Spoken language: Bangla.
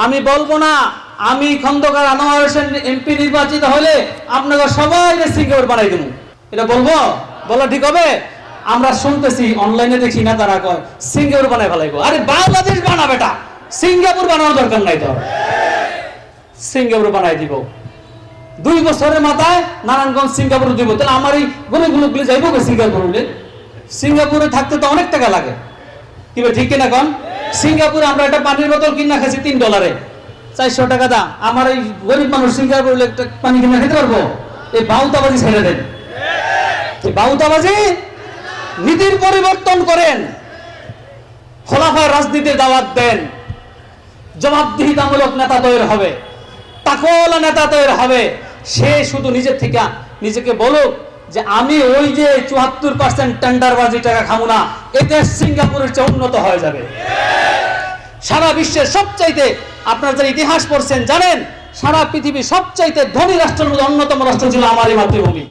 আমি বলবো না আমি খন্দকার আনোয়ার হোসেন এমপি নির্বাচিত হলে আপনাকে সবাই সিঙ্গাপুর বানাই দেবো, এটা বলবো? বলা ঠিক হবে? আমরা শুনতেছি অনলাইনে দেখি না তারা কয় সিঙ্গাপুর বানাই ফেলাইবো। আরে বাংলাদেশ বানা বেটা, সিঙ্গাপুর বানানোর দরকার নাই তো। সিঙ্গাপুর বানাই দিব 2 বছরের মাথায় নারায়ণগঞ্জ সিঙ্গাপুর দিব। তাহলে আমার এই গরিবগুলো যাইবো সিঙ্গাপুরে? সিঙ্গাপুরে থাকতে তো অনেক টাকা লাগে, কি ঠিক কিনা কন? সিঙ্গাপুরে আমরা একটা পানির বোতল কিনা খাচ্ছি $3, 400 টাকা দাম। আমার এই গরিব মানুষ সিঙ্গাপুরে একটা পানি কিনা খেতে পারবো? এই বাউতাবাজি ছেড়ে দেন, এই বাউতাবাজি নীতির পরিবর্তন করেন, খোলাফার রাজনীতির দাওয়াত দেন, জবাবদিহিতামূলক নেতা তৈরি হবে, তাকওয়ালা নেতা তৈরি হবে। সে শুধু নিজের থেকে নিজেকে বলুক যে আমি ওই যে 74% টেন্ডারবাজি টাকা খামু না, এতে সিঙ্গাপুরের চেয়ে উন্নত হয়ে যাবে। সারা বিশ্বের সবচাইতে, আপনারা যারা ইতিহাস পড়ছেন জানেন, সারা পৃথিবীর সবচাইতে ধনী রাষ্ট্রের মধ্যে অন্যতম রাষ্ট্র ছিল আমারই মাতৃভূমি।